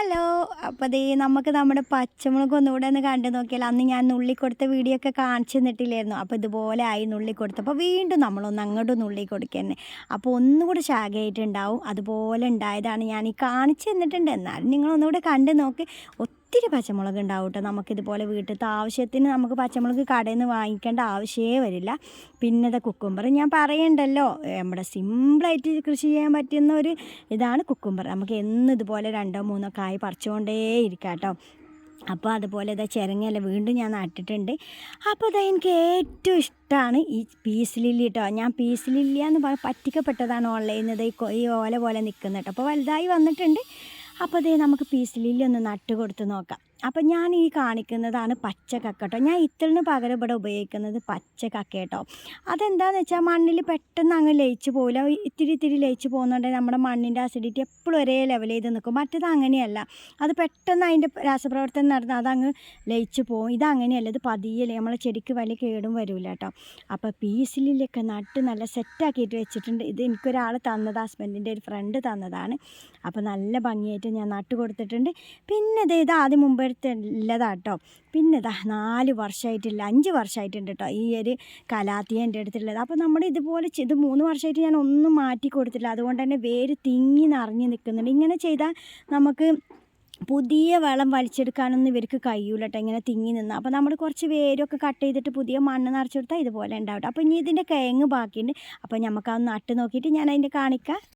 Hello. അപ്പോൾ ദേ നമുക്ക് നമ്മുടെ പച്ചമുളക് ഒന്നുകൂടെ ഒന്ന് കണ്ടു നോക്കിയാൽ അന്ന് ഞാൻ നുള്ളി കൊടുത്ത വീഡിയോ ഒക്കെ കാണിച്ചു തന്നിട്ടില്ലായിരുന്നു. അപ്പോൾ ഇതുപോലെ ആയി നുള്ളി കൊടുത്തപ്പോൾ വീണ്ടും നമ്മളൊന്ന് അങ്ങോട്ട് നുള്ളി കൊടുക്കുക. അപ്പോൾ ഒന്നുകൂടി ശാഖയായിട്ടുണ്ടാവും. അതുപോലെ ഉണ്ടായതാണ് ഞാൻ ഈ കാണിച്ചു തന്നിട്ടുണ്ട്. എന്നാലും നിങ്ങളൊന്നുകൂടെ കണ്ടു നോക്ക്. ഒത്തിരി പച്ചമുളക് ഉണ്ടാവും കേട്ടോ. നമുക്കിതുപോലെ വീട്ടിലത്തെ ആവശ്യത്തിന് നമുക്ക് പച്ചമുളക് കടയിൽ നിന്ന് വാങ്ങിക്കേണ്ട ആവശ്യമേ വരില്ല. പിന്നെ ഇത് കുക്കുംബർ ഞാൻ പറയണ്ടല്ലോ, നമ്മുടെ സിമ്പിളായിട്ട് കൃഷി ചെയ്യാൻ പറ്റുന്ന ഒരു ഇതാണ് കുക്കുംബർ. നമുക്ക് എന്നും ഇതുപോലെ 2-3 കായ് പറിച്ചുകൊണ്ടേ ഇരിക്കാം കേട്ടോ. അപ്പോൾ അതുപോലെ ഇതാ ചിരങ്ങയല്ല വീണ്ടും ഞാൻ നട്ടിട്ടുണ്ട്. അപ്പോൾ ഇതാ എനിക്ക് ഏറ്റവും ഇഷ്ടമാണ് ഈ പീസ് ലില്ലി കേട്ടോ. ഞാൻ പീസ് ലില്ലി എന്ന് പറ്റിക്കപ്പെട്ടതാണ് ഓൺലൈനിൽ നിന്ന് ഈ ഓല പോലെ നിൽക്കുന്നത് കേട്ടോ. അപ്പോൾ വലുതായി വന്നിട്ടുണ്ട്. അപ്പോൾ അതേ നമുക്ക് പീസ് ലില്ലി ഒന്ന് നട്ട് കൊടുത്ത് നോക്കാം. അപ്പം ഞാൻ ഈ കാണിക്കുന്നതാണ് പച്ച കക്ക കേട്ടോ. ഞാൻ ഇത്തളിന് പകരം ഇവിടെ ഉപയോഗിക്കുന്നത് പച്ച കക്ക കേട്ടോ. അതെന്താണെന്ന് വെച്ചാൽ മണ്ണിൽ പെട്ടെന്ന് അങ്ങ് ലയിച്ച് പോകില്ല. ഇത്തിരി ലയിച്ച് പോകുന്നുണ്ട്. നമ്മുടെ മണ്ണിൻ്റെ അസിഡിറ്റി എപ്പോഴും ഒരേ ലെവൽ ചെയ്ത് നിൽക്കും. മറ്റേത് അങ്ങനെയല്ല, അത് പെട്ടെന്ന് അതിൻ്റെ രാസപ്രവർത്തനം നടന്ന് അതങ്ങ് ലയിച്ച് പോകും. ഇതങ്ങനെയല്ല, ഇത് പതിയല്ലേ, നമ്മളെ ചെടിക്ക് വലിയ കേടും വരില്ല കേട്ടോ. അപ്പോൾ പീസിലൊക്കെ നട്ട് നല്ല സെറ്റാക്കിയിട്ട് വെച്ചിട്ടുണ്ട്. ഇത് എനിക്കൊരാൾ തന്നത്, ഹസ്ബൻഡിൻ്റെ ഒരു ഫ്രണ്ട് തന്നതാണ്. അപ്പോൾ നല്ല ഭംഗിയായിട്ട് ഞാൻ നട്ട് കൊടുത്തിട്ടുണ്ട്. പിന്നെ ഇത് ആദ്യം മുമ്പ് ഉള്ളതാട്ടോ. പിന്നെ 4 വർഷമായിട്ടില്ല, 5 വർഷമായിട്ടുണ്ട് കേട്ടോ ഈ ഒരു കലാത്തിയ എൻ്റെ അടുത്തുള്ളത്. അപ്പോൾ നമ്മുടെ ഇതുപോലെ ഇത് 3 വർഷമായിട്ട് ഞാൻ ഒന്നും മാറ്റി കൊടുത്തില്ല. അതുകൊണ്ട് തന്നെ വേര് തിങ്ങി നിറഞ്ഞ് നിൽക്കുന്നുണ്ട്. ഇങ്ങനെ ചെയ്താൽ നമുക്ക് പുതിയ വളം വലിച്ചെടുക്കാനൊന്നും ഇവർക്ക് കഴിയൂല കേട്ടോ, ഇങ്ങനെ തിങ്ങി നിന്ന്. അപ്പോൾ നമ്മൾ കുറച്ച് വേരൊക്കെ കട്ട് ചെയ്തിട്ട് പുതിയ മണ്ണ് നിറച്ച് കൊടുത്താൽ ഇതുപോലെ ഉണ്ടാവട്ടെ. അപ്പോൾ ഇനി ഇതിൻ്റെ കിഴങ്ങ് ബാക്കിയുണ്ട്. അപ്പോൾ നമുക്കതൊന്ന് നട്ട് നോക്കിയിട്ട് ഞാൻ അതിൻ്റെ കാണിക്കാം.